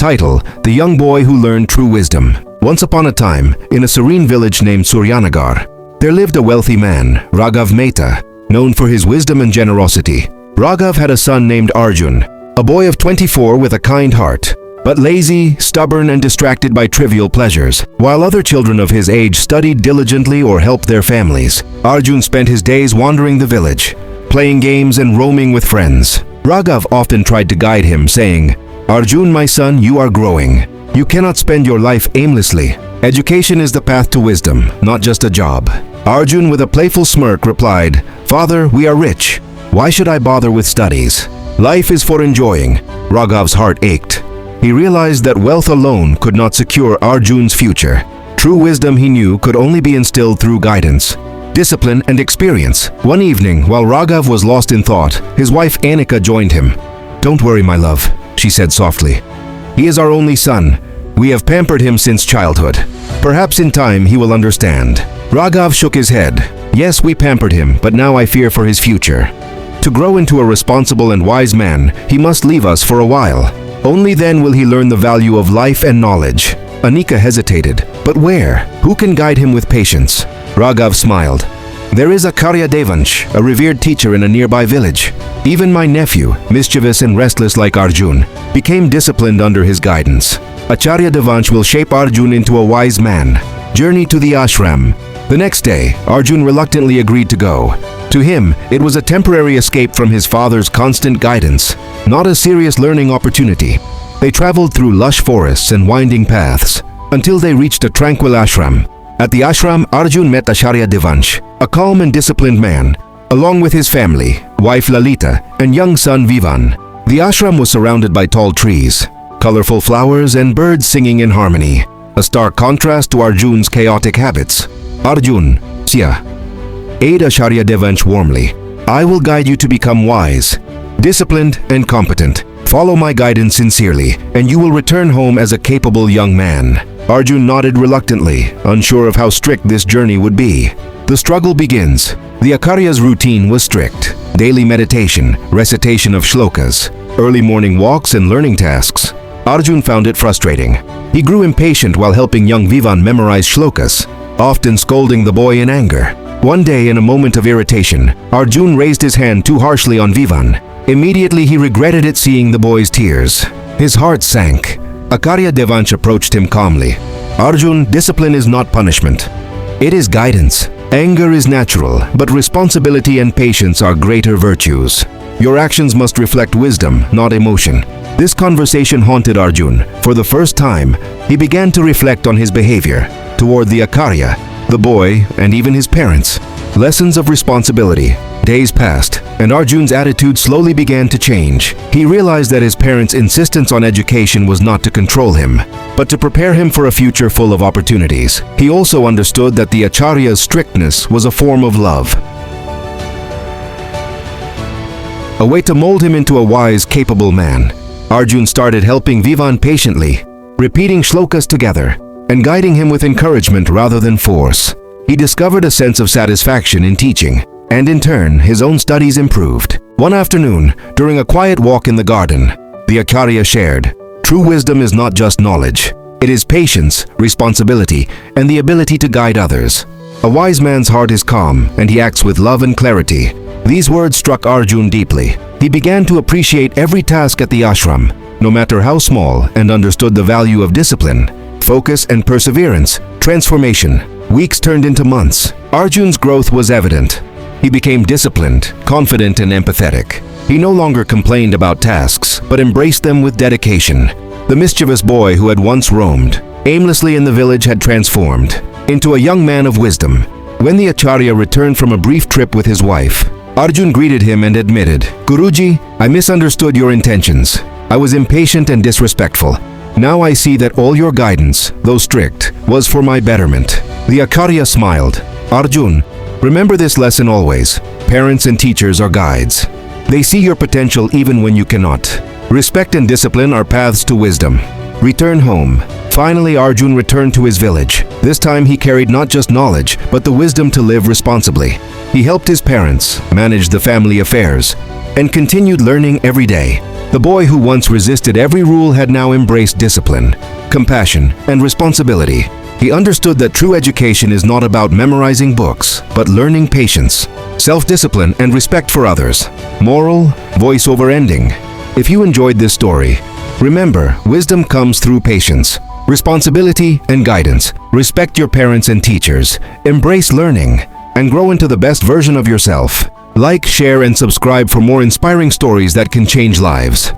Title: The Young Boy Who Learned True Wisdom. Once upon a time, in a serene village named Suryanagar, there lived a wealthy man, Raghav Mehta, known for his wisdom and generosity. Raghav had a son named Arjun, a boy of 24 with a kind heart, but lazy, stubborn, and distracted by trivial pleasures. While other children of his age studied diligently or helped their families, Arjun spent his days wandering the village, playing games and roaming with friends. Raghav often tried to guide him, saying, "Arjun, my son, you are growing. You cannot spend your life aimlessly. Education is the path to wisdom, not just a job." Arjun, with a playful smirk, replied, "Father, we are rich. Why should I bother with studies? Life is for enjoying." Raghav's heart ached. He realized that wealth alone could not secure Arjun's future. True wisdom, he knew, could only be instilled through guidance, discipline, and experience. One evening, while Raghav was lost in thought, his wife Anika joined him. "Don't worry, my love," she said softly. "He is our only son. We have pampered him since childhood. Perhaps in time he will understand." Raghav shook his head. "Yes, we pampered him, but now I fear for his future. To grow into a responsible and wise man, he must leave us for a while. Only then will he learn the value of life and knowledge." Anika hesitated. "But where? Who can guide him with patience?" Raghav smiled. "There is Acharya Devansh, a revered teacher in a nearby village. Even my nephew, mischievous and restless like Arjun, became disciplined under his guidance. Acharya Devansh will shape Arjun into a wise man." Journey to the ashram. The next day, Arjun reluctantly agreed to go. To him, it was a temporary escape from his father's constant guidance, not a serious learning opportunity. They traveled through lush forests and winding paths until they reached a tranquil ashram. At the ashram, Arjun met Acharya Devansh, a calm and disciplined man, along with his family, wife Lalita, and young son Vivan. The ashram was surrounded by tall trees, colorful flowers, and birds singing in harmony, a stark contrast to Arjun's chaotic habits. "Arjun, Sya," aid Acharya Devansh warmly. "I will guide you to become wise, disciplined, and competent. Follow my guidance sincerely, and you will return home as a capable young man." Arjun nodded reluctantly, unsure of how strict this journey would be. The struggle begins. The Acharya's routine was strict. Daily meditation, recitation of shlokas, early morning walks, and learning tasks. Arjun found it frustrating. He grew impatient while helping young Vivan memorize shlokas, often scolding the boy in anger. One day, in a moment of irritation, Arjun raised his hand too harshly on Vivan. Immediately, he regretted it, seeing the boy's tears. His heart sank. Acharya Devansh approached him calmly. "Arjun, discipline is not punishment. It is guidance. Anger is natural, but responsibility and patience are greater virtues. Your actions must reflect wisdom, not emotion." This conversation haunted Arjun. For the first time, he began to reflect on his behavior toward the Acharya, the boy, and even his parents. Lessons of responsibility. Days passed, and Arjun's attitude slowly began to change. He realized that his parents' insistence on education was not to control him, but to prepare him for a future full of opportunities. He also understood that the Acharya's strictness was a form of love, a way to mold him into a wise, capable man. Arjun started helping Vivan patiently, repeating shlokas together, and guiding him with encouragement rather than force. He discovered a sense of satisfaction in teaching, and in turn, his own studies improved. One afternoon, during a quiet walk in the garden, the Acharya shared, "True wisdom is not just knowledge. It is patience, responsibility, and the ability to guide others. A wise man's heart is calm, and he acts with love and clarity." These words struck Arjun deeply. He began to appreciate every task at the ashram, no matter how small, and understood the value of discipline, focus, and perseverance. Transformation. Weeks turned into months. Arjun's growth was evident. He became disciplined, confident, and empathetic. He no longer complained about tasks, but embraced them with dedication. The mischievous boy who had once roamed aimlessly in the village had transformed into a young man of wisdom. When the Acharya returned from a brief trip with his wife, Arjun greeted him and admitted, "Guruji, I misunderstood your intentions. I was impatient and disrespectful. Now I see that all your guidance, though strict, was for my betterment." The Acharya smiled. "Arjun, remember this lesson always. Parents and teachers are guides. They see your potential even when you cannot. Respect and discipline are paths to wisdom. Return home." Finally, Arjun returned to his village. This time he carried not just knowledge, but the wisdom to live responsibly. He helped his parents, managed the family affairs, and continued learning every day. The boy who once resisted every rule had now embraced discipline, compassion, and responsibility. He understood that true education is not about memorizing books, but learning patience, self-discipline, and respect for others. Moral, voiceover ending. If you enjoyed this story, remember, wisdom comes through patience, responsibility, and guidance. Respect your parents and teachers, embrace learning, and grow into the best version of yourself. Like, share, and subscribe for more inspiring stories that can change lives.